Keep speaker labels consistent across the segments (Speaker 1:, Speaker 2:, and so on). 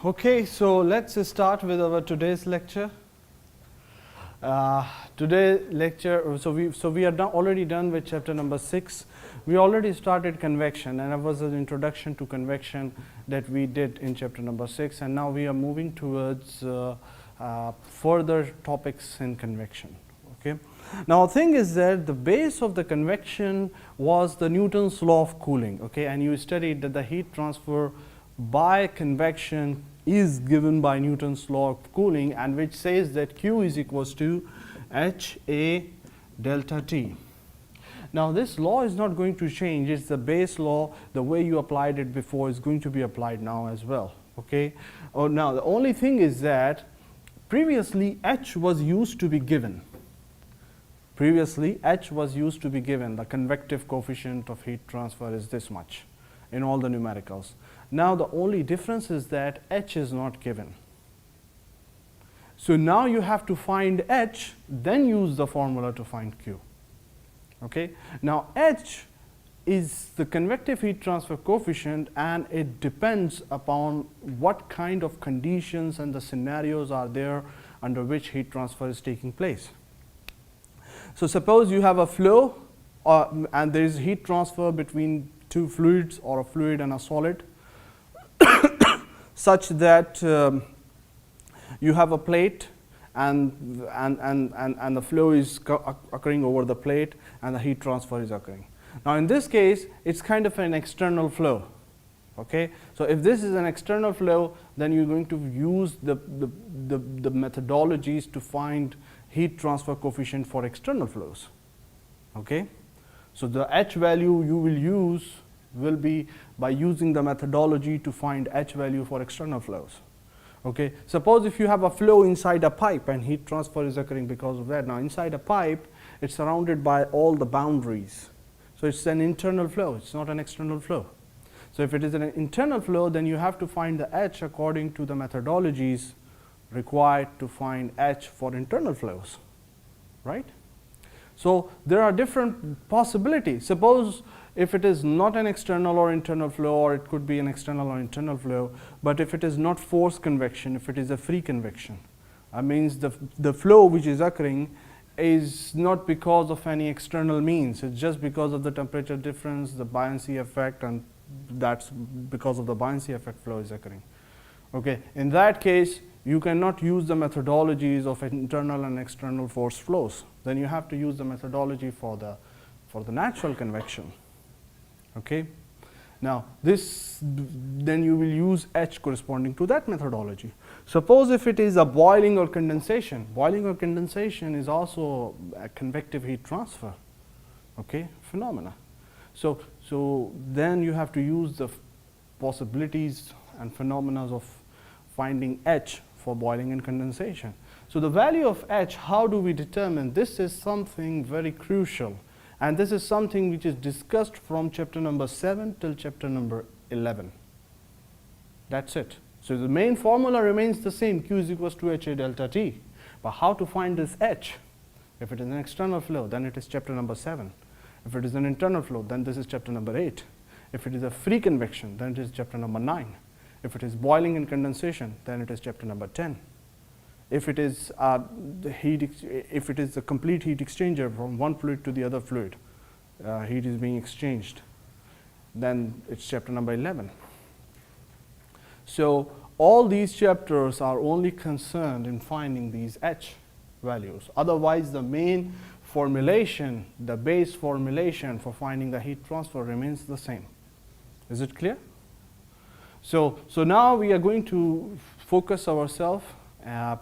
Speaker 1: Okay, so let's start with our today's lecture. Today's lecture, so we are already done with chapter number 6. We already started convection, and it was an introduction to convection that we did in chapter number 6, and now we are moving towards further topics in convection. Okay. Now, the thing is that the base of the convection was the Newton's law of cooling. Okay, and you studied that the heat transfer by convection is given by Newton's law of cooling, and which says that Q is equals to HA delta T. Now, this law is not going to change. It's the base law. The way you applied it before is going to be applied now as well. Okay. Now, the only thing is that previously H was used to be given. Previously, H was used to be given. The convective coefficient of heat transfer is this much in all the numericals. Now, the only difference is that H is not given. So, now you have to find H, then use the formula to find Q. Okay. Now, H is the convective heat transfer coefficient, and it depends upon what kind of conditions and the scenarios are there under which heat transfer is taking place. So, suppose you have a flow and there is heat transfer between two fluids or a fluid and a solid such that you have a plate and the flow is occurring over the plate and the heat transfer is occurring. Now, in this case, it's kind of an external flow. Okay. So, if this is an external flow, then you're going to use the methodologies to find heat transfer coefficient for external flows. Okay. So, the H value you will use will be by using the methodology to find H value for external flows. Okay. Suppose if you have a flow inside a pipe and heat transfer is occurring because of that. Now, inside a pipe, it's surrounded by all the boundaries. So, it's an internal flow, it's not an external flow. So, if it is an internal flow, then you have to find the H according to the methodologies required to find H for internal flows, right? So, there are different possibilities. Suppose if it is not an external or internal flow, or it could be an external or internal flow, but if it is not forced convection, if it is a free convection, that means the flow which is occurring is not because of any external means, it's just because of the temperature difference, the buoyancy effect, and that's because of the buoyancy effect flow is occurring. Okay. In that case, you cannot use the methodologies of internal and external force flows. Then you have to use the methodology for the natural convection. Okay. Now, then you will use H corresponding to that methodology. Suppose if it is a boiling or condensation. Boiling or condensation is also a convective heat transfer, okay, phenomena. So then you have to use the possibilities and phenomena of finding H for boiling and condensation. So, the value of H, how do we determine? This is something very crucial, and this is something which is discussed from chapter number 7 till chapter number 11. That's it. So, the main formula remains the same, Q is equals to HA delta T. But how to find this H? If it is an external flow, then it is chapter number 7. If it is an internal flow, then this is chapter number 8. If it is a free convection, then it is chapter number 9. If it is boiling and condensation, then it is chapter number 10. If it is if it is a complete heat exchanger from one fluid to the other fluid, heat is being exchanged, then it's chapter number 11. So, all these chapters are only concerned in finding these H values. Otherwise, the main formulation, the base formulation for finding the heat transfer remains the same. Is it clear? So now we are going to focus ourselves.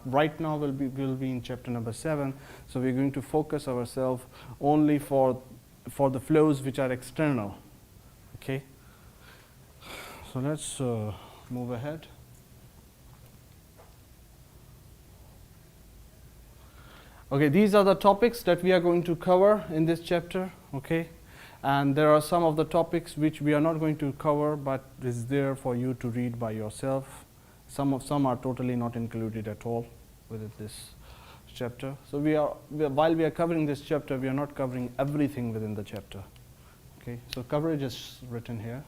Speaker 1: Right now we'll be in chapter number 7. So we're going to focus ourselves only for the flows which are external. Okay. So let's move ahead. Okay, these are the topics that we are going to cover in this chapter. Okay. And there are some of the topics which we are not going to cover, but is there for you to read by yourself. Some are totally not included at all within this chapter. So while we are covering this chapter, we are not covering everything within the chapter. Okay, so coverage is written here.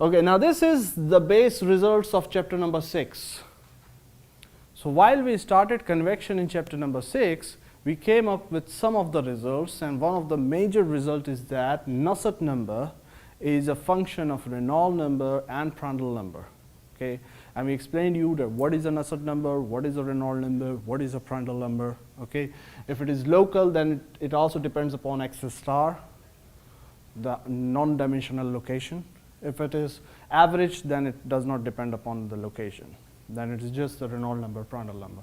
Speaker 1: Okay, now this is the base results of chapter number 6. So while we started convection in chapter number 6, we came up with some of the results, and one of the major result is that Nusselt number is a function of Reynold number and Prandtl number. Okay, and we explained to you that what is a Nusselt number, what is a Reynold number, what is a Prandtl number. Okay, if it is local, then it also depends upon x star, the non-dimensional location. If it is average, then it does not depend upon the location. Then it is just the Reynold number, Prandtl number.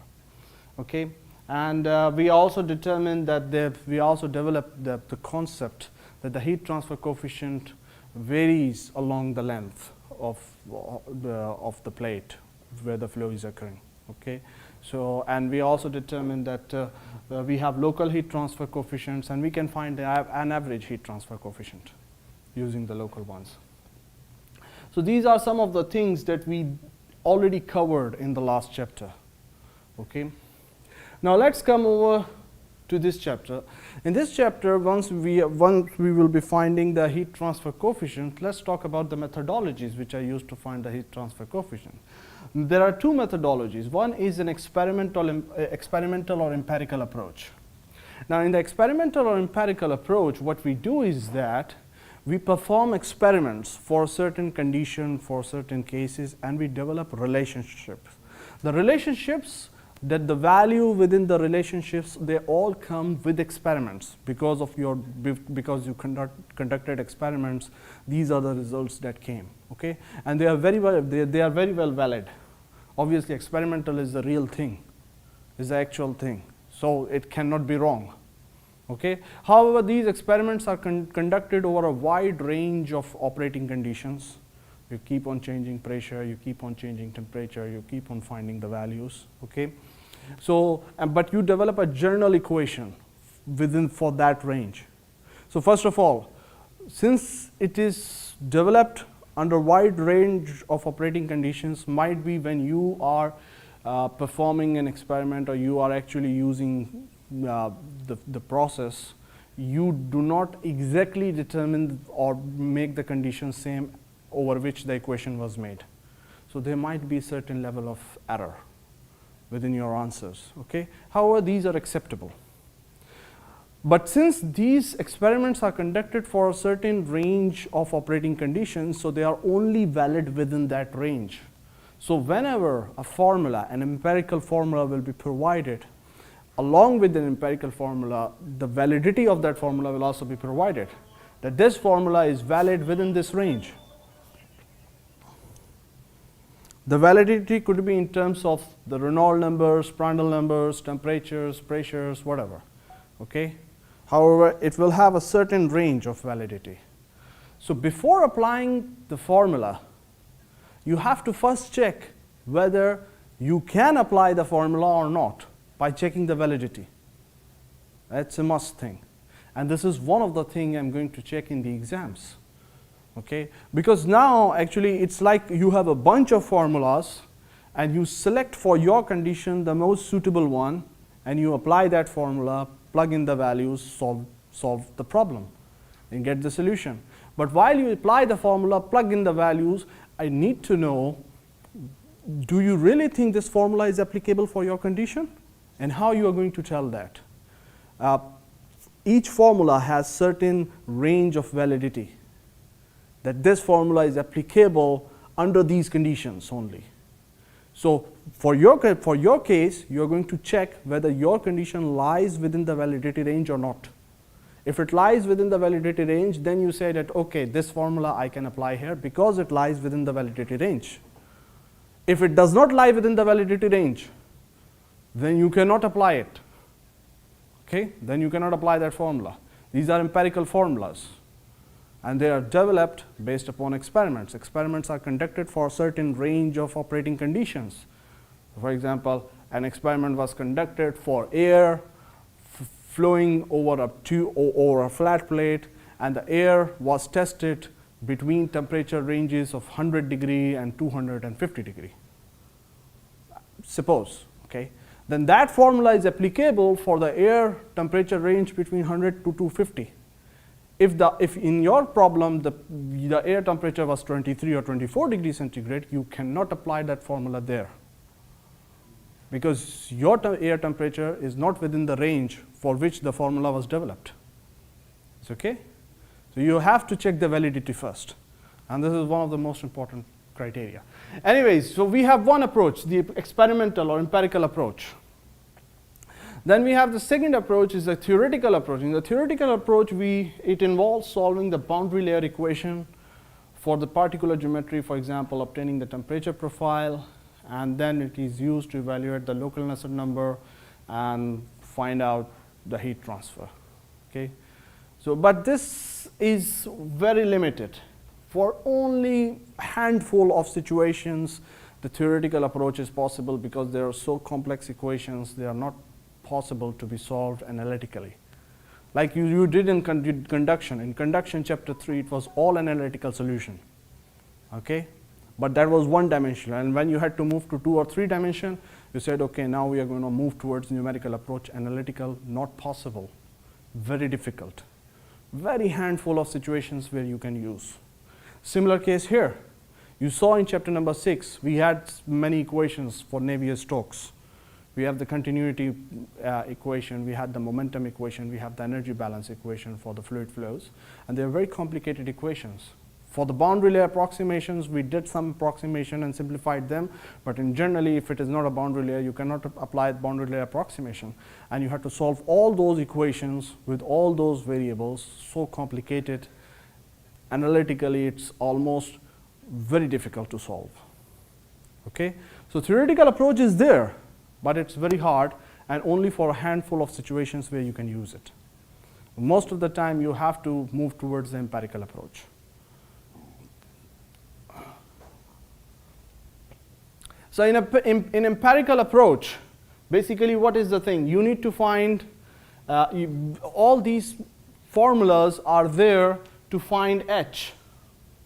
Speaker 1: Okay, and we also determined that we also developed the concept that the heat transfer coefficient varies along the length of the plate where the flow is occurring. Okay, so and we also determined that we have local heat transfer coefficients, and we can find an average heat transfer coefficient using the local ones. So these are some of the things that we already covered in the last chapter. Okay, now let's come over to this chapter. In this chapter, once we will be finding the heat transfer coefficient, let's talk about the methodologies which are used to find the heat transfer coefficient. There are two methodologies. One is an experimental or empirical approach. Now in the experimental or empirical approach, what we do is that we perform experiments for certain condition, for certain cases, and we develop relationships. The relationships, that the value within the relationships, they all come with experiments. Because you conducted experiments, these are the results that came. Okay, and they are very well valid. Obviously, experimental is the real thing, is the actual thing, so it cannot be wrong. Okay. However, these experiments are conducted over a wide range of operating conditions. You keep on changing pressure, you keep on changing temperature, you keep on finding the values. Okay. So, but you develop a general equation for that range. So first of all, since it is developed under wide range of operating conditions, might be when you are performing an experiment, or you are actually using the process, you do not exactly determine or make the conditions same over which the equation was made. So there might be a certain level of error within your answers. Okay? However, these are acceptable. But since these experiments are conducted for a certain range of operating conditions, so they are only valid within that range. So whenever a formula, an empirical formula will be provided, along with an empirical formula, the validity of that formula will also be provided, that this formula is valid within this range. The validity could be in terms of the Reynold numbers, Prandtl numbers, temperatures, pressures, whatever. Okay? However, it will have a certain range of validity. So before applying the formula, you have to first check whether you can apply the formula or not by checking the validity. That's a must thing. And this is one of the things I'm going to check in the exams. Okay? Because now actually it's like you have a bunch of formulas and you select for your condition the most suitable one, and you apply that formula, plug in the values, solve the problem and get the solution. But while you apply the formula, plug in the values, I need to know, do you really think this formula is applicable for your condition? And how you are going to tell that? Each formula has certain range of validity, that this formula is applicable under these conditions only. So for your case, you are going to check whether your condition lies within the validity range or not. If it lies within the validity range, then you say that, okay, this formula I can apply here because it lies within the validity range. If it does not lie within the validity range, then you cannot apply it. Okay? Then you cannot apply that formula. These are empirical formulas, and they are developed based upon experiments. Experiments are conducted for a certain range of operating conditions. For example, an experiment was conducted for air flowing over a flat plate, and the air was tested between temperature ranges of 100 degree and 250 degree. Suppose, okay? Then that formula is applicable for the air temperature range between 100 to 250. if in your problem the air temperature was 23 or 24 degrees centigrade, you cannot apply that formula there, because your air temperature is not within the range for which the formula was developed. It's okay? So you have to check the validity first, and this is one of the most important criteria. Anyways, so we have one approach, the experimental or empirical approach. Then we have the second approach, is the theoretical approach. In the theoretical approach, it involves solving the boundary layer equation for the particular geometry, for example, obtaining the temperature profile, and then it is used to evaluate the local Nusselt number and find out the heat transfer. Okay? So, but this is very limited. For only a handful of situations, the theoretical approach is possible, because they are so complex equations, they are not possible to be solved analytically. Like you did in conduction. In conduction chapter 3, it was all analytical solution. Okay? But that was one dimension, and when you had to move to 2 or 3 dimension, you said, okay, now we are going to move towards numerical approach. Analytical, not possible, very difficult. Very handful of situations where you can use. Similar case here. You saw in chapter number 6, we had many equations for Navier-Stokes. We have the continuity equation, we had the momentum equation, we have the energy balance equation for the fluid flows, and they are very complicated equations. For the boundary layer approximations, we did some approximation and simplified them, but in generally, if it is not a boundary layer, you cannot apply boundary layer approximation, and you have to solve all those equations with all those variables, so complicated. Analytically, it's almost very difficult to solve. Okay? So theoretical approach is there, but it's very hard, and only for a handful of situations where you can use it. Most of the time, you have to move towards the empirical approach. So in empirical approach, basically what is the thing? You need to find, all these formulas are there to find H,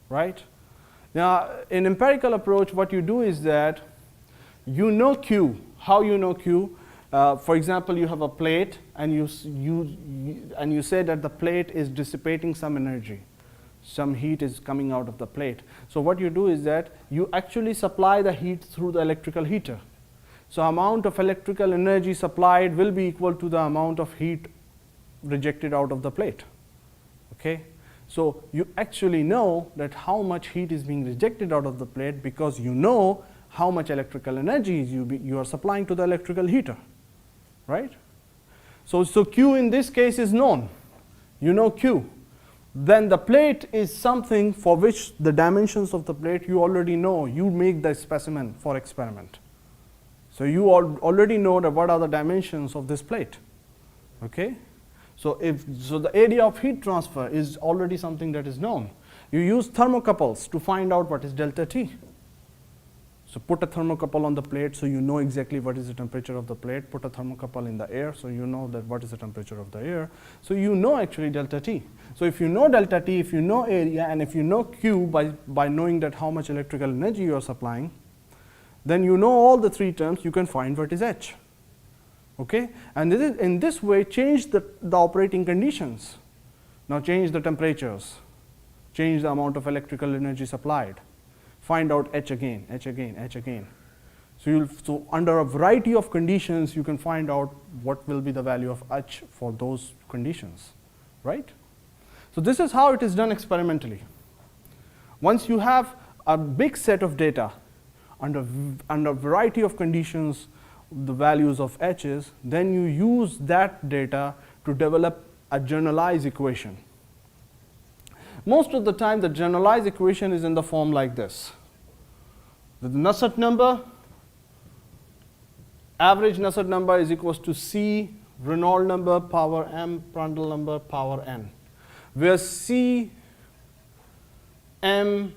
Speaker 1: right? Now, in empirical approach, what you do is that you know Q. How you know Q? For example, you have a plate, and you say that the plate is dissipating some energy. Some heat is coming out of the plate. So what you do is that you actually supply the heat through the electrical heater. So amount of electrical energy supplied will be equal to the amount of heat rejected out of the plate. Okay? So you actually know that how much heat is being rejected out of the plate, because you know how much electrical energy you are supplying to the electrical heater, right? So Q in this case is known. You know Q. Then the plate is something for which the dimensions of the plate you already know. You make the specimen for experiment. So you already know that what are the dimensions of this plate. Okay? So the area of heat transfer is already something that is known. You use thermocouples to find out what is delta T. So put a thermocouple on the plate, so you know exactly what is the temperature of the plate. Put a thermocouple in the air, so you know that what is the temperature of the air. So you know actually delta T. So if you know delta T, if you know area, and if you know Q by knowing that how much electrical energy you are supplying, then you know all the 3 terms, you can find what is H. Okay? And in this way, change the operating conditions. Now change the temperatures. Change the amount of electrical energy supplied. Find out H again, H again, H again. So under a variety of conditions, you can find out what will be the value of H for those conditions, right? So this is how it is done experimentally. Once you have a big set of data under a variety of conditions, the values of H's, then you use that data to develop a generalized equation. Most of the time, the generalized equation is in the form like this. The Nusselt number, average Nusselt number is equals to C, Reynold number power m, Prandtl number power n, where C, m,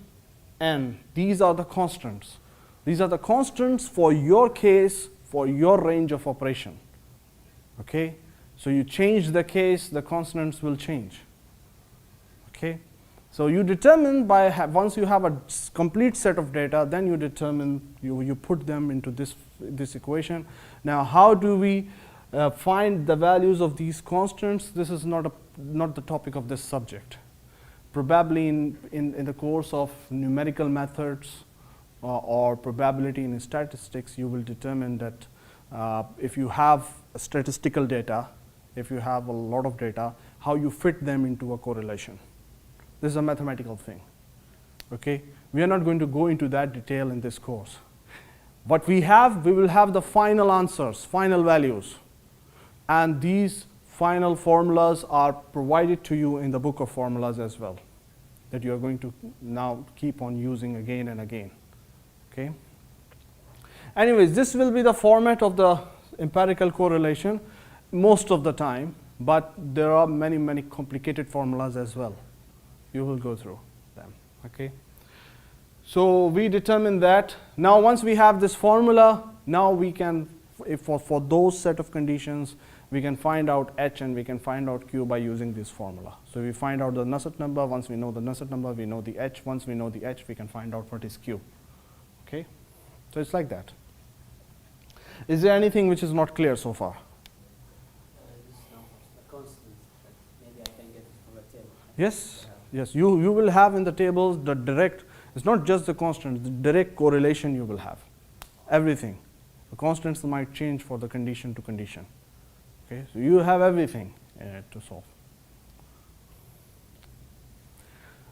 Speaker 1: n, these are the constants. These are the constants for your case, for your range of operation. Okay? So you change the case, the constants will change. Okay? So you determine once you have a complete set of data, then you determine, you put them into this equation. Now how do we find the values of these constants, this is not the topic of this subject. Probably in the course of numerical methods or probability in statistics, you will determine that if you have statistical data, if you have a lot of data, how you fit them into a correlation. This is a mathematical thing. Okay? We are not going to go into that detail in this course. What we will have the final answers, final values, and these final formulas are provided to you in the book of formulas as well, that you are going to now keep on using again and again. Okay? Anyways, this will be the format of the empirical correlation most of the time, but there are many, many complicated formulas as well. You will go through them. Okay? So we determine that. Now once we have this formula, now we can, if for those set of conditions, we can find out H and we can find out Q by using this formula. So we find out the Nusselt number. Once we know the Nusselt number, we know the H. Once we know the H, we can find out what is Q. Okay? So it's like that. Is there anything which is not clear so far?
Speaker 2: Maybe I can get it from a table.
Speaker 1: Yes, yes. You will have in the tables the direct. It's not just the constants. The direct correlation you will have. Everything. The constants might change for the condition to condition. Okay, so you have everything to solve.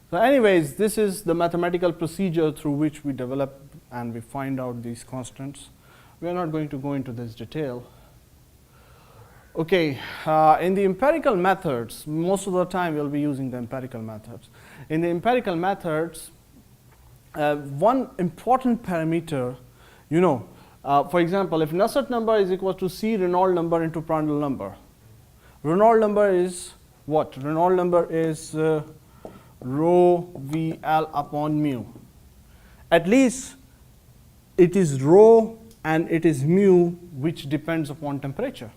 Speaker 1: So, anyways, this is the mathematical procedure through which we develop and we find out these constants. We are not going to go into this detail. Okay, in the empirical methods, most of the time we'll be using the empirical methods. In the empirical methods, one important parameter, for example, if Nusselt number is equal to C Reynold number into Prandtl number, Reynold number is what? Reynold number is rho VL upon mu. At least it is rho and it is mu, which depends upon temperature.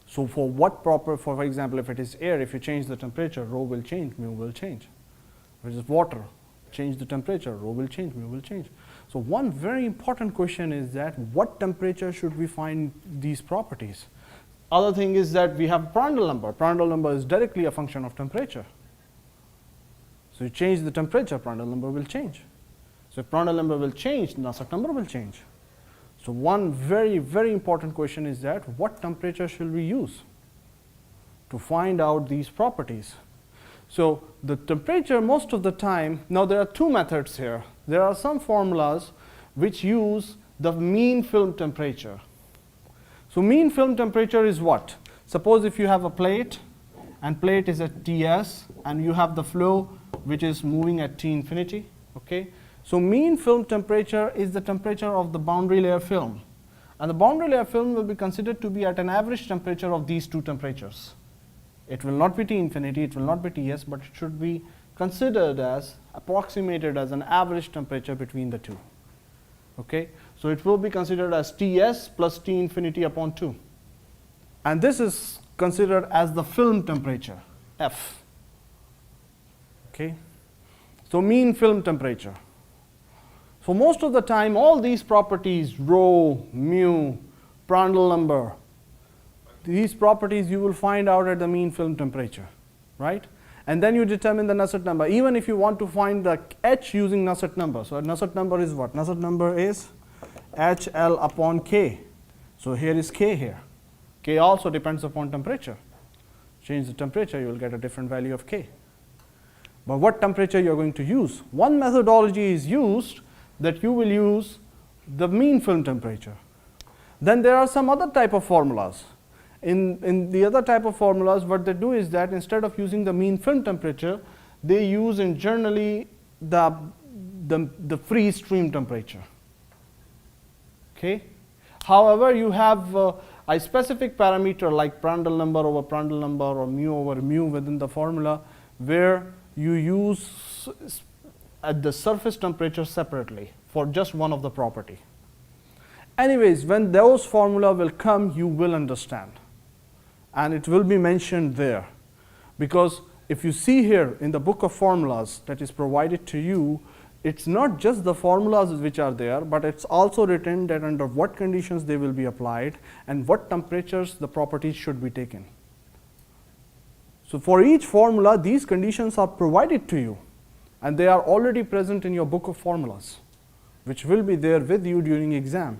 Speaker 1: So for for example, if it is air, if you change the temperature, rho will change, mu will change. If it is water, change the temperature, rho will change, mu will change. So one very important question is that what temperature should we find these properties? Other thing is that we have Prandtl number. Prandtl number is directly a function of temperature. So you change the temperature, Prandtl number will change. So if Prandtl number will change, Nusselt number will change. So one very, very important question is that what temperature should we use to find out these properties? So the temperature most of the time, now there are two methods here. There are some formulas which use the mean film temperature. So mean film temperature is what? Suppose if you have a plate and plate is at Ts and you have the flow which is moving at T infinity. Okay? So mean film temperature is the temperature of the boundary layer film. And the boundary layer film will be considered to be at an average temperature of these two temperatures. It will not be T infinity, it will not be Ts, but it should be considered as, approximated as an average temperature between the two. Okay? So it will be considered as Ts plus T infinity upon 2. And this is considered as the film temperature, F. Okay? So mean film temperature. So most of the time, all these properties, rho, mu, Prandtl number, these properties you will find out at the mean film temperature, right? And then you determine the Nusselt number, even if you want to find the H using Nusselt number. So Nusselt number is what? Nusselt number is HL upon K. So here is K here. K also depends upon temperature. Change the temperature, you will get a different value of K. But what temperature you are going to use? One methodology is used that you will use the mean film temperature. Then there are some other type of formulas. In the other type of formulas, what they do is that instead of using the mean film temperature, they use generally the free stream temperature. Okay? However, you have a specific parameter like Prandtl number over Prandtl number or mu over mu within the formula where you use at the surface temperature separately for just one of the property. Anyways, when those formula will come, you will understand. And it will be mentioned there. Because if you see here in the book of formulas that is provided to you, it's not just the formulas which are there, but it's also written that under what conditions they will be applied and what temperatures the properties should be taken. So for each formula, these conditions are provided to you, and they are already present in your book of formulas, which will be there with you during exam.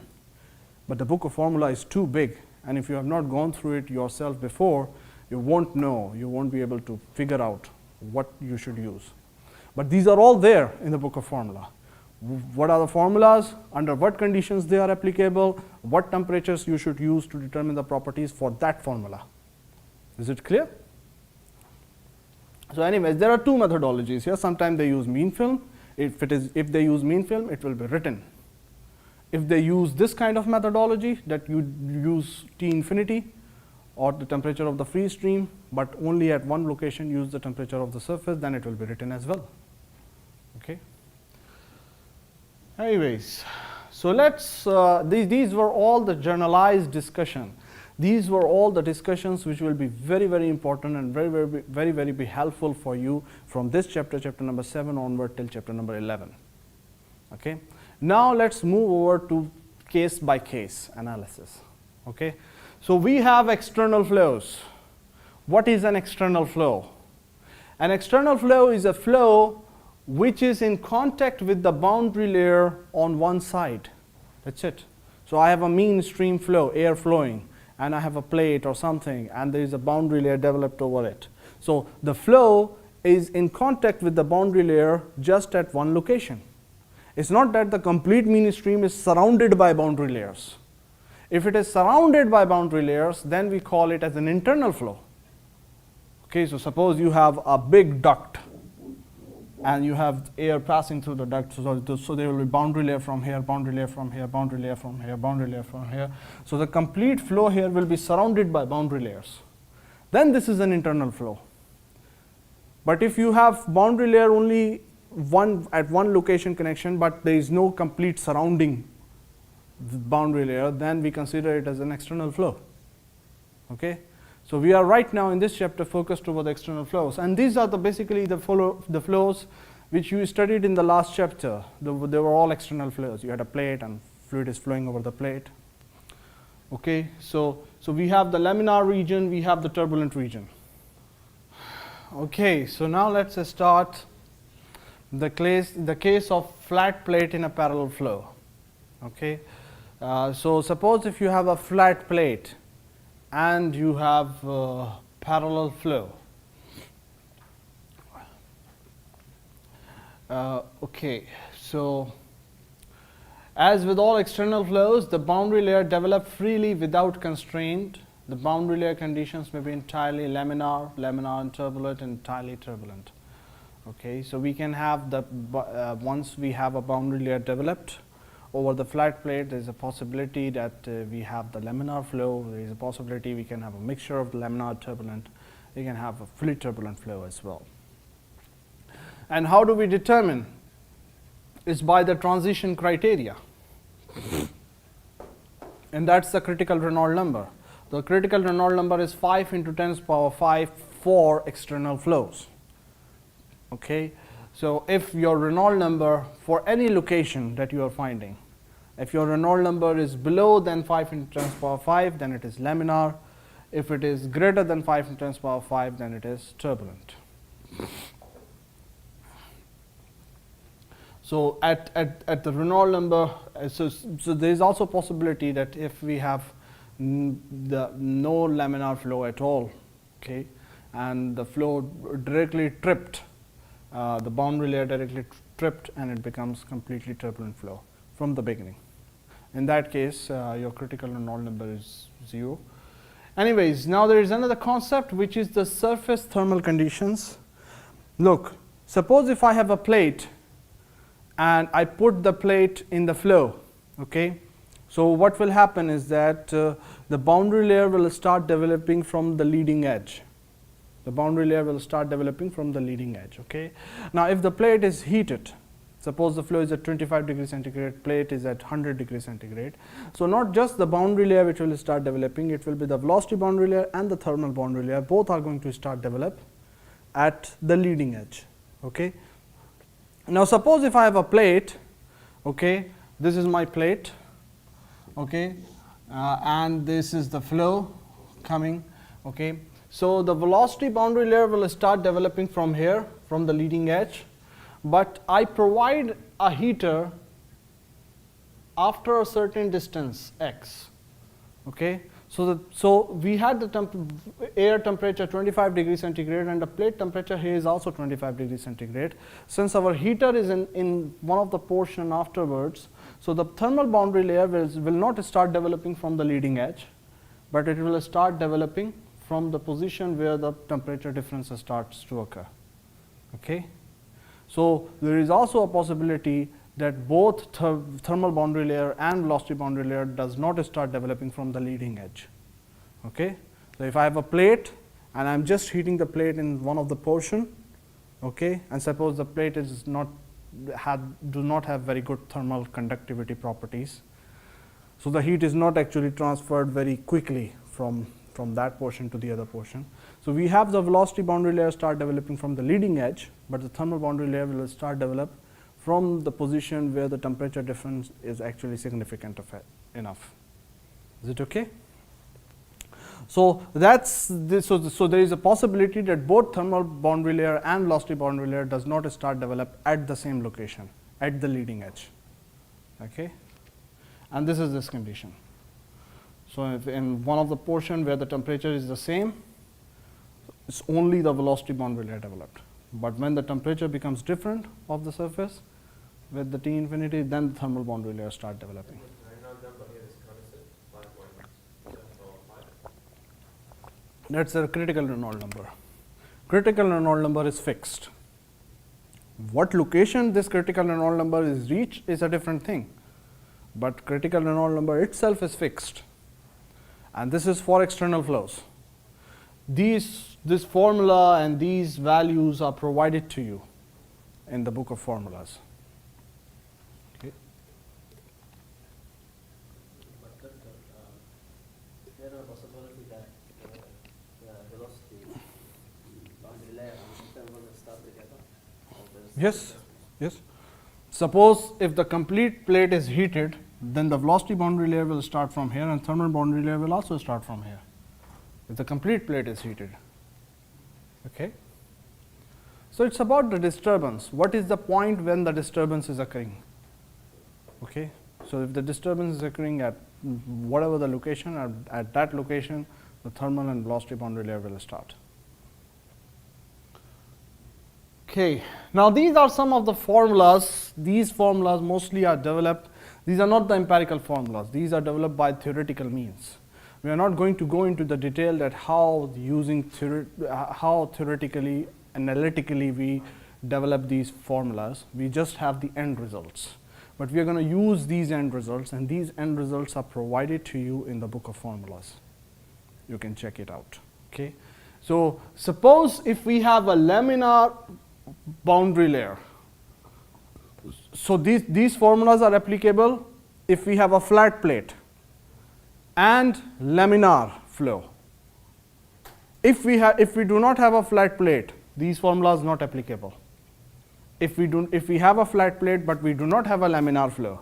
Speaker 1: But the book of formula is too big, and if you have not gone through it yourself before, you won't know, you won't be able to figure out what you should use. But these are all there in the book of formula. What are the formulas, under what conditions they are applicable, what temperatures you should use to determine the properties for that formula. Is it clear? So anyways, there are two methodologies here. Sometimes they use mean film. If they use mean film, it will be written. If they use this kind of methodology, that you use T infinity or the temperature of the free stream, but only at one location use the temperature of the surface, then it will be written as well. Okay. Anyways, so let's, these were all the generalized discussion. These were all the discussions which will be very, very important and very be helpful for you from this chapter, chapter number 7 onward till chapter number 11. Okay. Now let's move over to case by case analysis. Okay. So we have external flows. What is an external flow? An external flow is a flow which is in contact with the boundary layer on one side. That's it. So I have a mean stream flow, air flowing, and I have a plate or something, and there is a boundary layer developed over it. So the flow is in contact with the boundary layer just at one location. It's not that the complete mean stream is surrounded by boundary layers. If it is surrounded by boundary layers, then we call it as an internal flow. Okay, so suppose you have a big duct and you have air passing through the duct, so there will be boundary layer from here, boundary layer from here, boundary layer from here, boundary layer from here. So the complete flow here will be surrounded by boundary layers. Then this is an internal flow. But if you have boundary layer only at one location connection, but there is no complete surrounding the boundary layer, then we consider it as an external flow. Okay. So we are right now in this chapter focused over the external flows, and these are basically the flows which you studied in the last chapter. They were all external flows. You had a plate and fluid is flowing over the plate. Okay, so we have the laminar region, we have the turbulent region. Okay, so now let's start the case of flat plate in a parallel flow. Okay, so suppose if you have a flat plate and you have parallel flow. Okay, so as with all external flows, the boundary layer develops freely without constraint. The boundary layer conditions may be entirely laminar and turbulent, entirely turbulent. Okay, so we can have the once we have a boundary layer developed over the flat plate, there is a possibility that we have the laminar flow. There is a possibility we can have a mixture of the laminar turbulent. We can have a fully turbulent flow as well. And how do we determine? It's by the transition criteria. And that's the critical Reynold number. The critical Reynold number is 5 × 10⁵ for external flows. Okay, so if your Reynold number for any location that you are finding, if your Reynold number is below than 5 × 10⁵, then it is laminar. If it is greater than 5 × 10⁵, then it is turbulent. So at the Reynold number, so there is also possibility that if we have no laminar flow at all, okay, and the flow directly tripped, the boundary layer directly tripped, and it becomes completely turbulent flow from the beginning. In that case, your critical Reynold number is 0. Anyways, now there is another concept which is the surface thermal conditions. Look, suppose if I have a plate and I put the plate in the flow, okay, so what will happen is that the boundary layer will start developing from the leading edge. The boundary layer will start developing from the leading edge. Okay. Now, if the plate is heated, suppose the flow is at 25 degrees centigrade, plate is at 100 degrees centigrade. So not just the boundary layer which will start developing, it will be the velocity boundary layer and the thermal boundary layer. Both are going to start develop at the leading edge. Okay. Now suppose if I have a plate, okay, this is my plate, okay, and this is the flow coming, okay. So the velocity boundary layer will start developing from here, from the leading edge, but I provide a heater after a certain distance x, okay. So we had the air temperature 25 degrees centigrade and the plate temperature here is also 25 degrees centigrade. Since our heater is in one of the portion afterwards, so the thermal boundary layer will not start developing from the leading edge, but it will start developing from the position where the temperature difference starts to occur, okay. So there is also a possibility that both thermal boundary layer and velocity boundary layer does not start developing from the leading edge, okay. So if I have a plate and I am just heating the plate in one of the portion, okay, and suppose the plate is do not have very good thermal conductivity properties, so the heat is not actually transferred very quickly from that portion to the other portion. So we have the velocity boundary layer start developing from the leading edge, but the thermal boundary layer will start develop from the position where the temperature difference is actually significant enough. Is it okay? So that's this. So there is a possibility that both thermal boundary layer and velocity boundary layer does not start develop at the same location, at the leading edge, okay. And this is this condition. So if in one of the portion where the temperature is the same, it's only the velocity boundary layer developed. But when the temperature becomes different of the surface with the T infinity, then the thermal boundary layer start developing. That's a critical Reynold number. Critical Reynold number is fixed. What location this critical Reynold number is reached is a different thing, but critical Reynold number itself is fixed, and this is for external flows. This formula and these values are provided to you in the book of formulas. Okay.
Speaker 2: But is there a possibility that the velocity boundary layer and thermal will start together?
Speaker 1: Yes, yes. Suppose if the complete plate is heated, then the velocity boundary layer will start from here and thermal boundary layer will also start from here, if the complete plate is heated, okay. So it's about the disturbance. What is the point when the disturbance is occurring, okay. So if the disturbance is occurring at whatever the location, at that location, the thermal and velocity boundary layer will start. Okay, now these are some of the formulas. These formulas mostly are developed. These are not the empirical formulas. These are developed by theoretical means. We are not going to go into the detail that how theoretically, analytically we develop these formulas. We just have the end results. But we are going to use these end results, and these end results are provided to you in the book of formulas. You can check it out, okay. So suppose if we have a laminar boundary layer. So these formulas are applicable if we have a flat plate and laminar flow. If we do not have a flat plate, these formulas not applicable. If we have a flat plate but we do not have a laminar flow,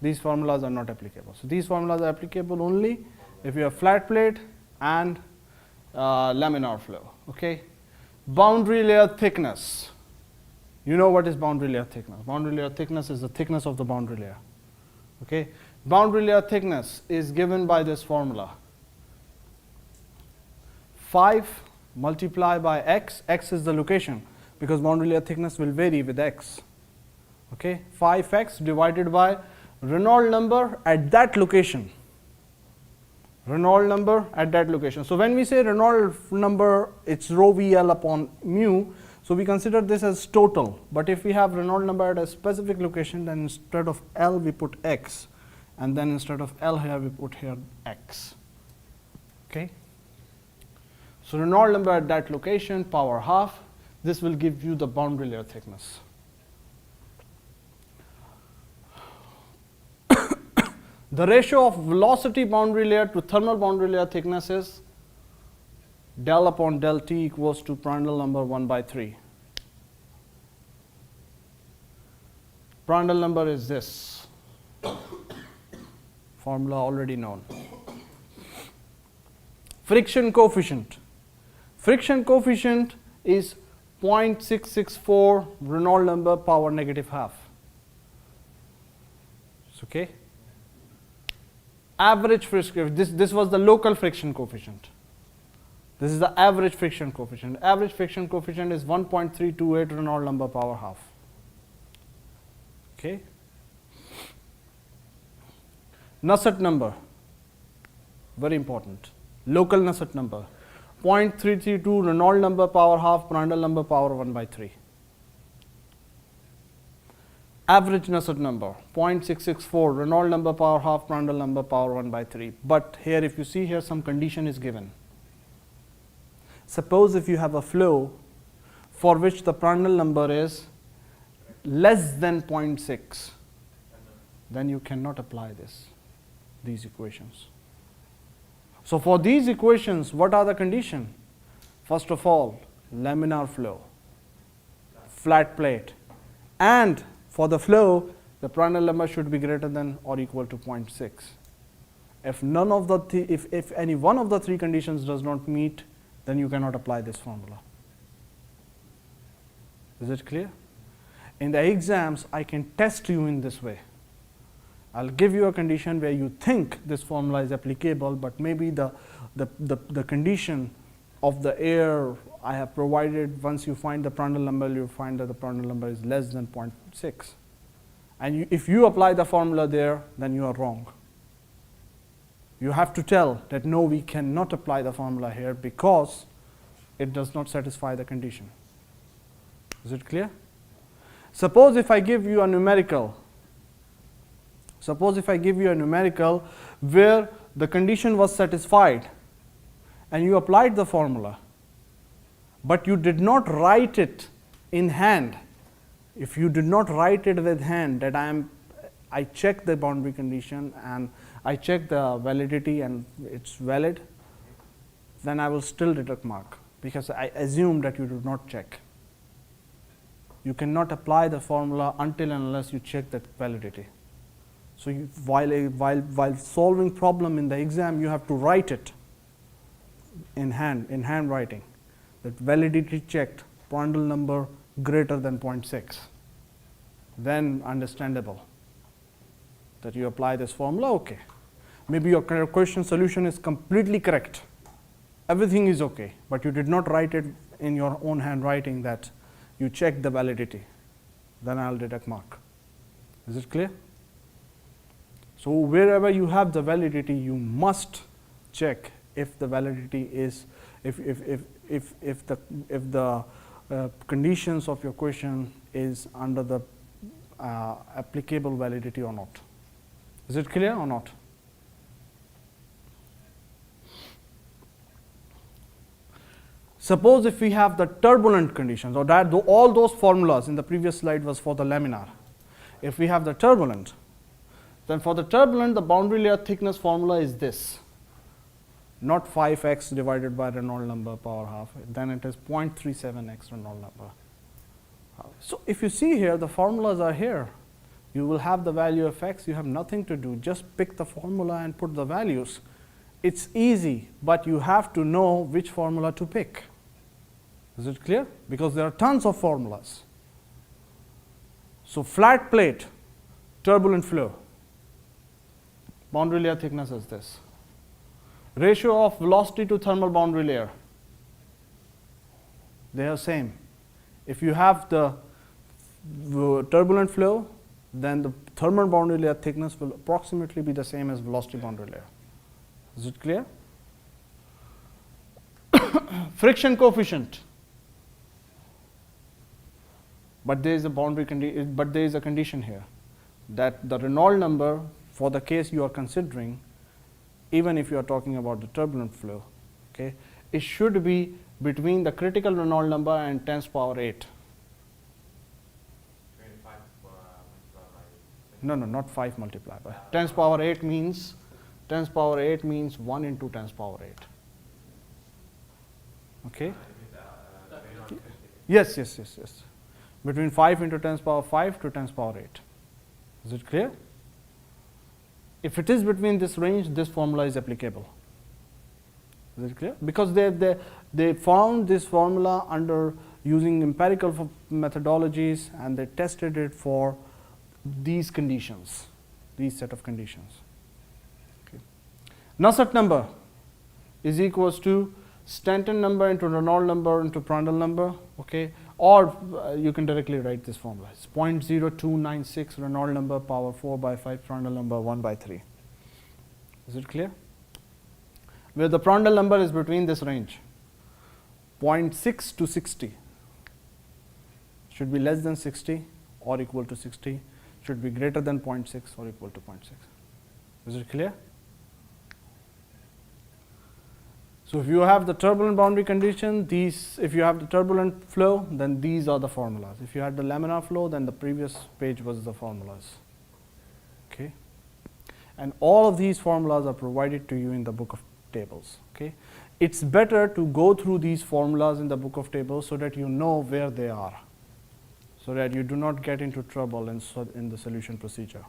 Speaker 1: these formulas are not applicable. So these formulas are applicable only if you have flat plate and laminar flow, okay. Boundary layer thickness. You know what is boundary layer thickness? Boundary layer thickness is the thickness of the boundary layer, okay. Boundary layer thickness is given by this formula. 5 multiplied by x, x is the location because boundary layer thickness will vary with x, okay. 5x divided by Reynold number at that location. Reynold number at that location. So when we say Reynold number, it's rho VL upon mu. So we consider this as total. But if we have Reynold number at a specific location, then instead of L we put x, and then instead of L here we put here x, okay. So Reynold number at that location, power half. This will give you the boundary layer thickness. The ratio of velocity boundary layer to thermal boundary layer thickness is del upon del T equals to Prandtl number 1 by 3. Prandtl number is this. Formula already known. Friction coefficient. Friction coefficient is 0.664 Reynold number power negative half. It's okay. Average friction, this was the local friction coefficient. This is the average friction coefficient. Average friction coefficient is 1.328 Reynold number power half. Okay. Nusselt number, very important. Local Nusselt number, 0.332 Reynold number power half, Prandtl number power 1 by 3. Average Nusselt number, 0.664 Reynold number power half, Prandtl number power 1 by 3. But here, if you see here, some condition is given. Suppose if you have a flow for which the Prandtl number is less than 0.6, then you cannot apply these equations. So for these equations, what are the conditions? First of all, laminar flow, flat plate, and for the flow, the Prandtl number should be greater than or equal to 0.6. If none of the if any one of the three conditions does not meet, then you cannot apply this formula. Is it clear? In the exams, I can test you in this way. I'll give you a condition where you think this formula is applicable, but maybe the condition of the air I have provided, once you find the Prandtl number, you find that the Prandtl number is less than 0.6. And if you apply the formula there, then you are wrong. You have to tell that no, we cannot apply the formula here because it does not satisfy the condition. Is it clear? Suppose if I give you a numerical, where the condition was satisfied and you applied the formula, but you did not write it in hand. If you did not write it with hand that I check the boundary condition and I check the validity and it's valid, then I will still deduct mark because I assume that you did not check. You cannot apply the formula until and unless you check that validity. So while solving problem in the exam, you have to write it in handwriting. That validity checked, Prandtl number greater than 0.6. Then understandable that you apply this formula, okay. Maybe your question solution is completely correct. Everything is okay, but you did not write it in your own handwriting that you check the validity. Then I'll deduct mark. Is it clear? So wherever you have the validity, you must check if the validity is, if the conditions of your question is under the applicable validity or not. Is it clear or not? Suppose if we have the turbulent conditions, or that all those formulas in the previous slide was for the laminar. If we have the turbulent, then for the turbulent, the boundary layer thickness formula is this. Not 5x divided by Reynold number power half, then it is 0.37x Reynold number. So if you see here, the formulas are here. You will have the value of x, you have nothing to do, just pick the formula and put the values. It's easy, but you have to know which formula to pick. Is it clear? Because there are tons of formulas. So flat plate, turbulent flow, boundary layer thickness is this. Ratio of velocity to thermal boundary layer, they are same. If you have the turbulent flow, then the thermal boundary layer thickness will approximately be the same as velocity boundary layer. Is it clear? Friction coefficient. But there is a condition here that the Reynold number for the case you are considering, even if you are talking about the turbulent flow, okay, it should be between the critical Reynold number and 10 to the power 8. No, not 5 multiplied by 10 to the power 8 means 10 to the power 8 means 1 into 10 to the power 8. Okay? Yes. Between 5 into 10 to the power 5 to 10 to the power 8. Is it clear? If it is between this range, this formula is applicable. Is it clear? Because they found this formula under using empirical methodologies, and they tested it for these conditions, these set of conditions. Okay. Nusselt number is equals to Stanton number into Reynold number into Prandtl number, okay? Or you can directly write this formula. It's 0.0296 Reynold number power 4 by 5 Prandtl number 1 by 3. Is it clear? Where the Prandtl number is between this range, 0.6 to 60. Should be less than 60 or equal to 60. Should be greater than 0.6 or equal to 0.6. Is it clear? So if you have the turbulent boundary condition, if you have the turbulent flow, then these are the formulas. If you had the laminar flow, then the previous page was the formulas. Okay? And all of these formulas are provided to you in the book of tables. Okay? It's better to go through these formulas in the book of tables so that you know where they are, so that you do not get into trouble in the solution procedure.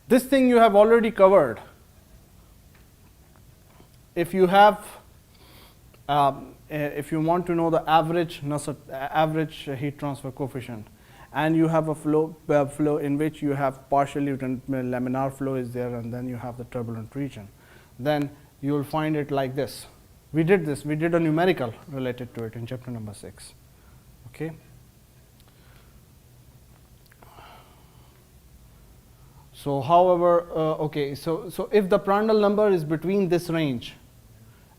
Speaker 1: This thing you have already covered. If you have, if you want to know the average heat transfer coefficient, and you have a flow in which you have partially laminar flow is there, and then you have the turbulent region, then you will find it like this. We did this. We did a numerical related to it in chapter number 6. Okay. So, however, okay, so if the Prandtl number is between this range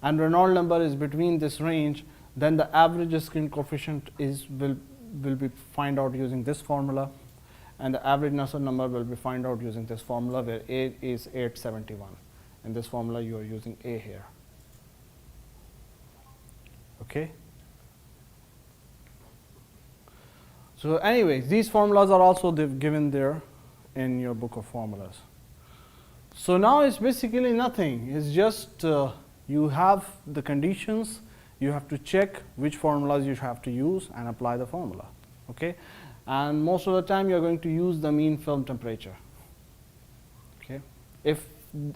Speaker 1: and Reynold number is between this range, then the average skin coefficient will be find out using this formula, and the average Nusselt number will be find out using this formula, where A is 871. In this formula, you are using A here. Okay. So, anyways, these formulas are also given there in your book of formulas. So now it's basically nothing. It's just you have the conditions. You have to check which formulas you have to use and apply the formula. Okay, and most of the time you are going to use the mean film temperature. Okay, if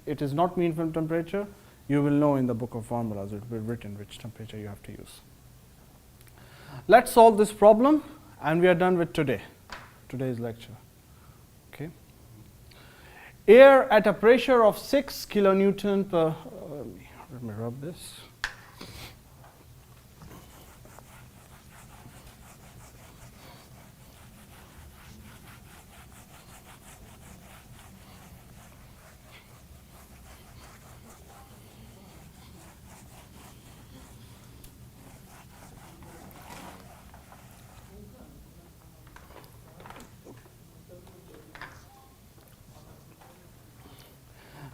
Speaker 1: it is not mean film temperature, you will know in the book of formulas it will be written which temperature you have to use. Let's solve this problem, and we are done with today's lecture. Okay. Air at a pressure of 6 kilonewton per. Let me rub this.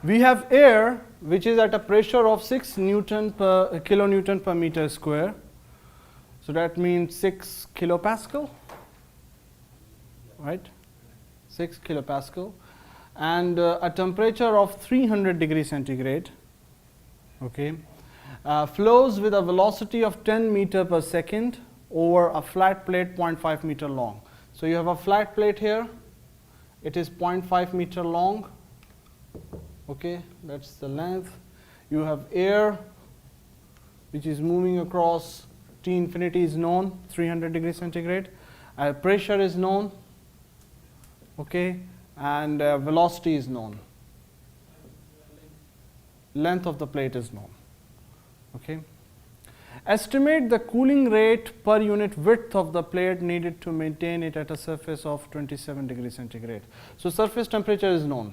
Speaker 1: We have air which is at a pressure of 6 kilonewton per meter square. So that means 6 kilopascal, right? 6 kilopascal, and a temperature of 300 degrees centigrade. Okay, flows with a velocity of 10 meter per second over a flat plate 0.5 meter long. So you have a flat plate here. It is 0.5 meter long. Okay, that's the length. You have air which is moving across. T infinity is known, 300 degrees centigrade. Pressure is known. Okay, and velocity is known. Length of the plate is known. Okay. Estimate the cooling rate per unit width of the plate needed to maintain it at a surface of 27 degrees centigrade. So surface temperature is known.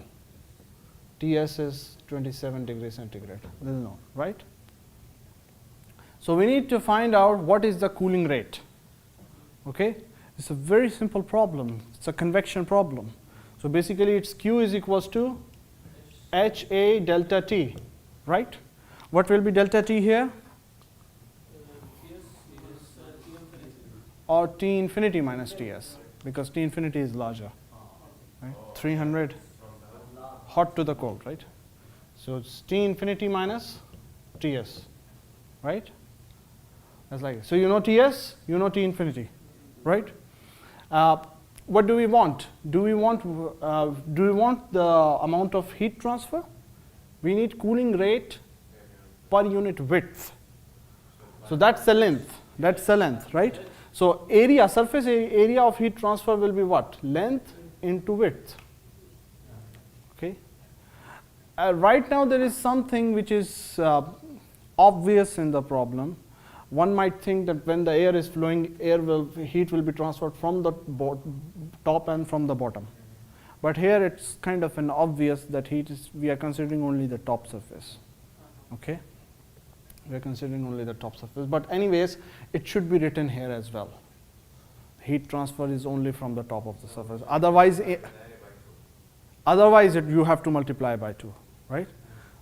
Speaker 1: Ts is 27 degrees centigrade. This is known, right? So we need to find out what is the cooling rate. Okay, it's a very simple problem. It's a convection problem. So basically, its Q is equals to HA delta T, right? What will be delta T here? Or T infinity minus Ts, because T infinity is larger, right? 300. Hot to the cold, right? So it's T infinity minus Ts, right? That's like it. So you know Ts, you know T infinity, right? What do we want? Do we want the amount of heat transfer? We need cooling rate per unit width. So that's the length. That's the length, right? So area, surface area of heat transfer will be what? Length into width. Okay. Right now there is something which is obvious in the problem. One might think that when the air is flowing, heat will be transferred from the top and from the bottom. But here it's kind of an obvious that we are considering only the top surface. Okay? We are considering only the top surface. But anyways, it should be written here as well. Heat transfer is only from the top of the surface. Otherwise, you have to multiply by 2, right?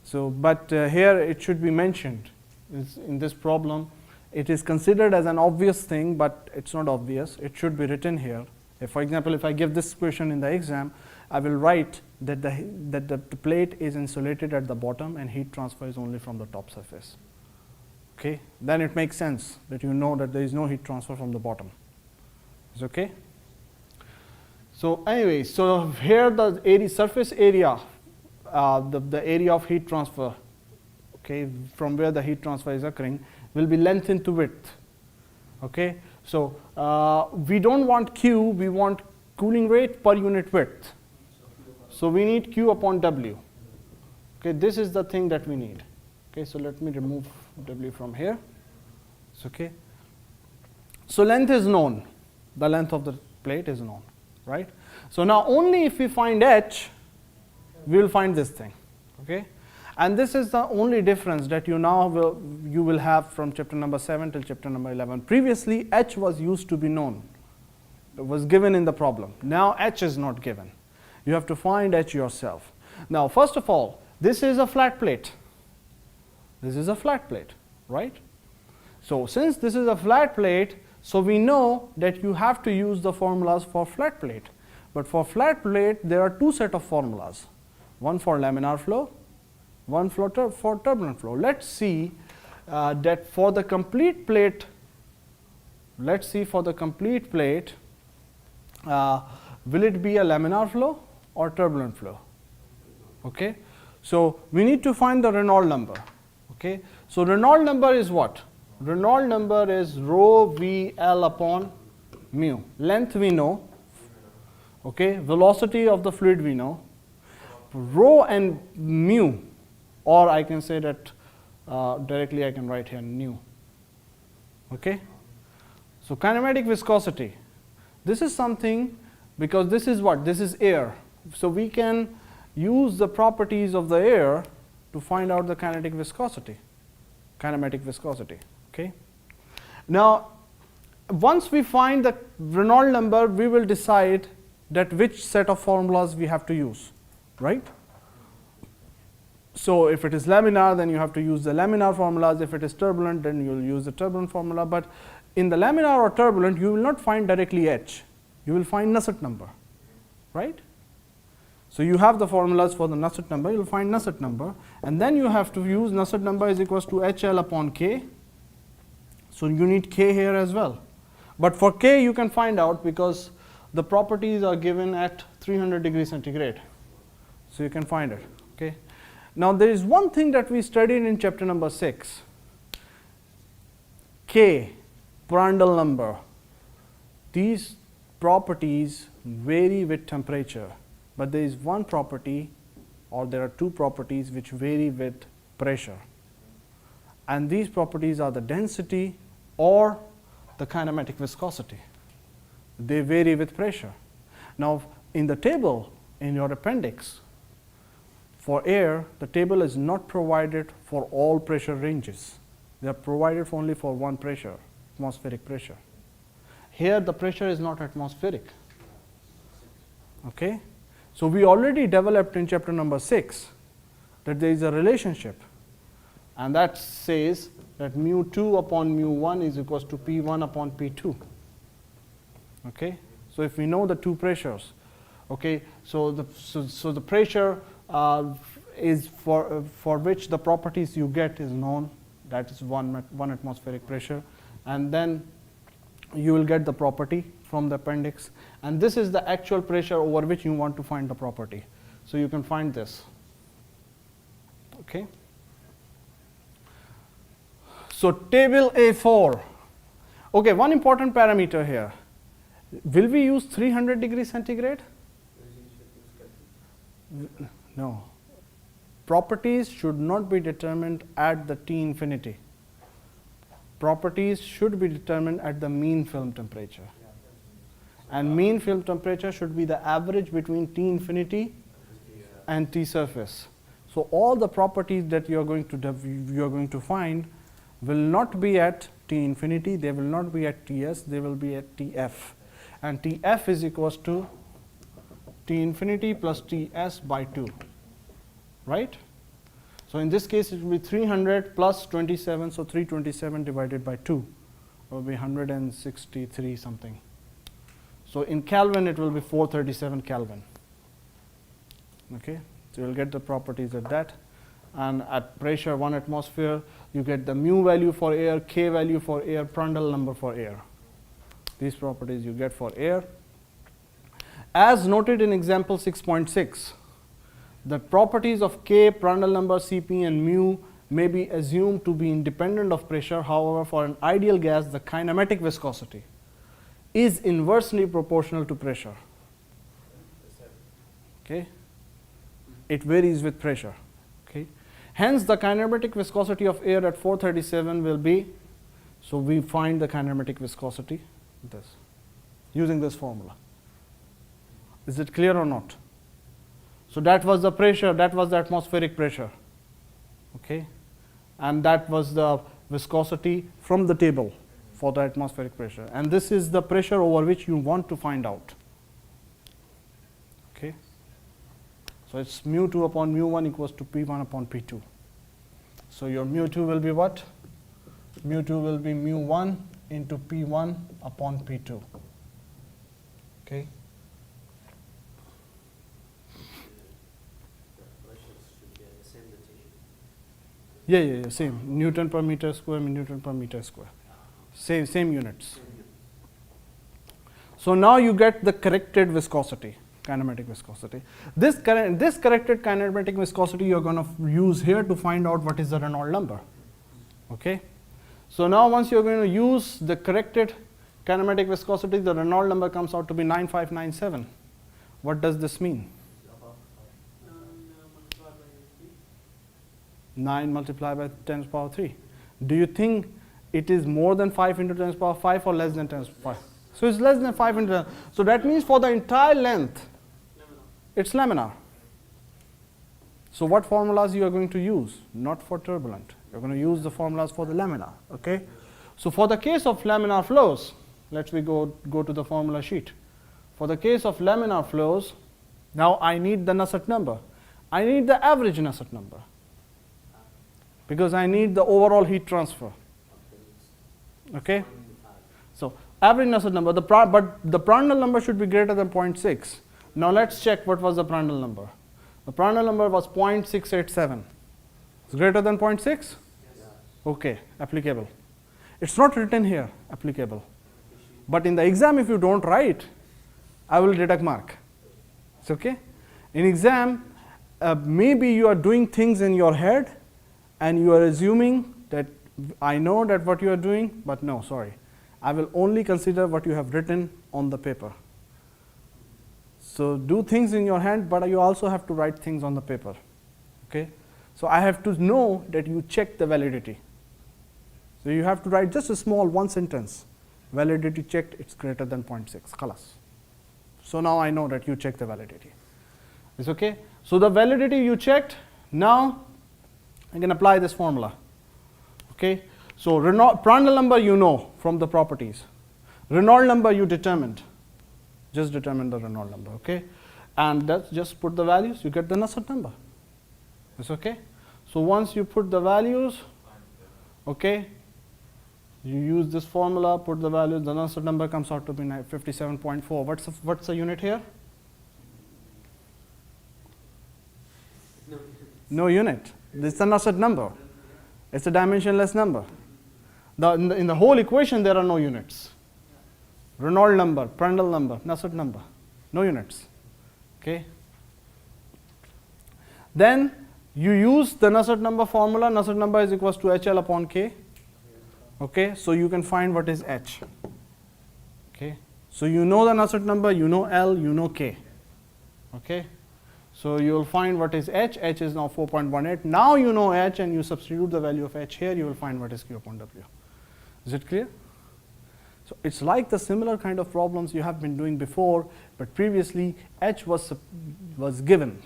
Speaker 1: So, but here it should be mentioned in this problem. It is considered as an obvious thing, but it's not obvious. It should be written here. If, for example, if I give this question in the exam, I will write that the plate is insulated at the bottom and heat transfer is only from the top surface. Okay, then it makes sense that you know that there is no heat transfer from the bottom. Is okay? So anyway, so here the surface area, the area of heat transfer, okay, from where the heat transfer is occurring, will be length into width. Okay, so we don't want Q, we want cooling rate per unit width. So we need Q upon W. Okay, this is the thing that we need. Okay, so let me remove W from here. It's okay. So length is known. The length of the plate is known, right? So now only if we find H, we will find this thing. Okay. And this is the only difference that you will have from chapter number 7 till chapter number 11. Previously, H was used to be known. It was given in the problem. Now H is not given. You have to find H yourself. Now, first of all, this is a flat plate. This is a flat plate, right? So since this is a flat plate, so we know that you have to use the formulas for flat plate. But for flat plate, there are two sets of formulas. One for laminar flow, one for turbulent flow. Let's see that for the complete plate, will it be a laminar flow or turbulent flow? Okay. So we need to find the Reynold number. Okay. So Reynold number is what? Reynold number is rho V L upon mu. Length we know. Okay. Velocity of the fluid we know. Rho and mu, or I can say that directly I can write here nu. Okay. So kinematic viscosity. This is something, because this is what? This is air. So we can use the properties of the air to find out the kinematic viscosity. Okay. Now, once we find the Reynold number, we will decide that which set of formulas we have to use, right? So if it is laminar, then you have to use the laminar formulas. If it is turbulent, then you will use the turbulent formula. But in the laminar or turbulent, you will not find directly H. You will find Nusselt number, right? So you have the formulas for the Nusselt number. You will find Nusselt number, and then you have to use Nusselt number is equals to HL upon K. So you need K here as well. But for K, you can find out because the properties are given at 300 degrees centigrade. So you can find it. Okay. Now there is one thing that we studied in chapter number 6. K, Prandtl number. These properties vary with temperature, but there is one property, or there are two properties which vary with pressure. And these properties are the density or the kinematic viscosity. They vary with pressure. Now in the table in your appendix, for air, the table is not provided for all pressure ranges. They are provided only for one pressure, atmospheric pressure. Here the pressure is not atmospheric. Okay? So we already developed in chapter number 6 that there is a relationship, and that says that mu2 upon mu1 is equals to P1 upon P2. Okay? So if we know the two pressures, okay, so the pressure is for which the properties you get is known, that is one atmospheric pressure, and then you will get the property from the appendix, and this is the actual pressure over which you want to find the property. So you can find this. Okay. So table A4. Okay, one important parameter here. Will we use 300 degrees centigrade? No. Properties should not be determined at the T infinity. Properties should be determined at the mean film temperature. And mean film temperature should be the average between T infinity and T surface. So all the properties that you are going to find will not be at T infinity, they will not be at Ts, they will be at Tf. And Tf is equals to T infinity plus Ts by 2, right? So in this case it will be 300 plus 27, so 327 divided by 2 will be 163 something. So in Kelvin it will be 437 Kelvin. Okay, so you will get the properties at that. And at pressure 1 atmosphere, you get the mu value for air, K value for air, Prandtl number for air. These properties you get for air. As noted in example 6.6, the properties of K, Prandtl number, Cp and mu may be assumed to be independent of pressure. However, for an ideal gas, the kinematic viscosity is inversely proportional to pressure. Okay? It varies with pressure. Okay? Hence, the kinematic viscosity of air at 437 will be, so we find the kinematic viscosity this using this formula. Is it clear or not? So that was the pressure, that was the atmospheric pressure. Okay? And that was the viscosity from the table for the atmospheric pressure. And this is the pressure over which you want to find out. Okay? So it's mu2 upon mu1 equals to P1 upon P2. So your mu2 will be what? Mu2 will be mu1 into P1 upon P2. Okay? Yeah, same. Newton per meter square, Newton per meter square. Same units. So now you get the corrected viscosity, kinematic viscosity. This corrected kinematic viscosity you are going to use here to find out what is the Reynold number. Okay? So now once you are going to use the corrected kinematic viscosity, the Reynold number comes out to be 9597. What does this mean? 9 multiplied by 10 to the power 3. Do you think it is more than 5 into 10 to the power 5 or less than 10 to the power 5? So it's less than 5 into 10. So that means for the entire length, it's laminar. So what formulas you are going to use? Not for turbulent. You're going to use the formulas for the laminar. Okay? So for the case of laminar flows, let's go to the formula sheet. For the case of laminar flows, now I need the Nusselt number. I need the average Nusselt number, because I need the overall heat transfer. Okay? So average Nusselt number, but the Prandtl number should be greater than 0.6. Now let's check what was the Prandtl number. The Prandtl number was 0.687. It's greater than 0.6? Yes. Okay, applicable. It's not written here, applicable. But in the exam, if you don't write, I will deduct mark. It's okay? In exam, maybe you are doing things in your head and you are assuming that I know that what you are doing, but no, sorry. I will only consider what you have written on the paper. So do things in your hand, but you also have to write things on the paper. Okay? So I have to know that you check the validity. So you have to write just a small one sentence. Validity checked, it's greater than 0.6. Khalas. So now I know that you checked the validity. Is okay? So the validity you checked, now I can apply this formula. Okay? So Prandtl number you know from the properties. Reynold number you determined. Just determine the Reynold number. Okay? And that's just put the values, you get the Nusselt number. It's okay? So once you put the values, okay, you use this formula, put the values, the Nusselt number comes out to be 57.4. What's the unit here? No unit. It's a Nusselt number. It's a dimensionless number. In the whole equation, there are no units. Reynold number, Prandtl number, Nusselt number. No units. Okay. Then you use the Nusselt number formula. Nusselt number is equals to HL upon K. Okay. So you can find what is H. Okay. So you know the Nusselt number, you know L, you know K. Okay. So you will find what is H. H is now 4.18. Now you know H and you substitute the value of H here, you will find what is Q upon W. Is it clear? So it's like the similar kind of problems you have been doing before, but previously H was given.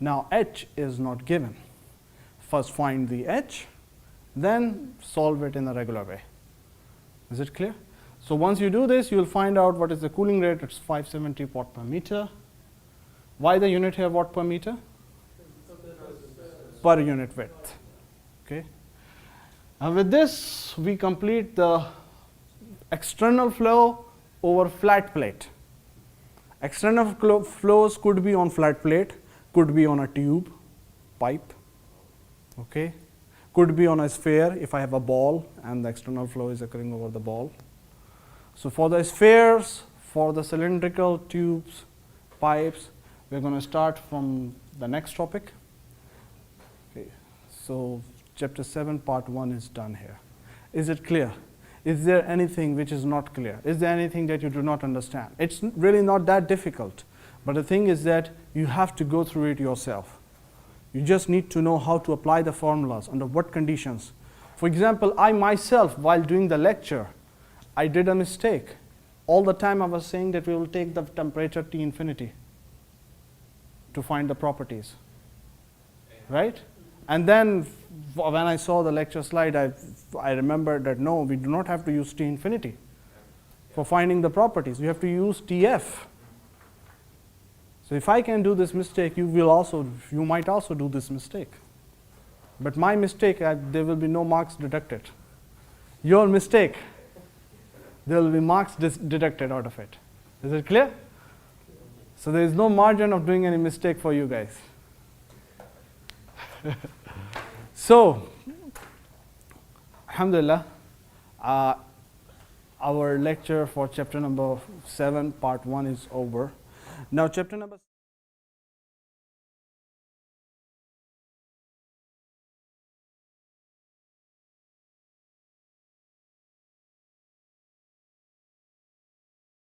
Speaker 1: Now H is not given. First find the H, then solve it in a regular way. Is it clear? So once you do this, you will find out what is the cooling rate. It's 570 watt per meter. Why the unit here watt per meter? Per unit width. Okay. And with this, we complete the external flow over flat plate. External flows could be on flat plate, could be on a tube, pipe, okay, could be on a sphere if I have a ball and the external flow is occurring over the ball. So for the spheres, for the cylindrical tubes, pipes, we're going to start from the next topic. Okay. So chapter 7 part 1 is done here. Is it clear? Is there anything which is not clear? Is there anything that you do not understand? It's really not that difficult, but the thing is that you have to go through it yourself. You just need to know how to apply the formulas, under what conditions. For example, I myself, while doing the lecture, I did a mistake. All the time I was saying that we will take the temperature T infinity to find the properties, right? And then when I saw the lecture slide, I remembered that no, we do not have to use T infinity for finding the properties. We have to use TF. So if I can do this mistake, you might also do this mistake. But my mistake, there will be no marks deducted. Your mistake, there will be marks deducted out of it. Is it clear? So there is no margin of doing any mistake for you guys. So, alhamdulillah, our lecture for chapter number 7, part 1 is over. Now chapter number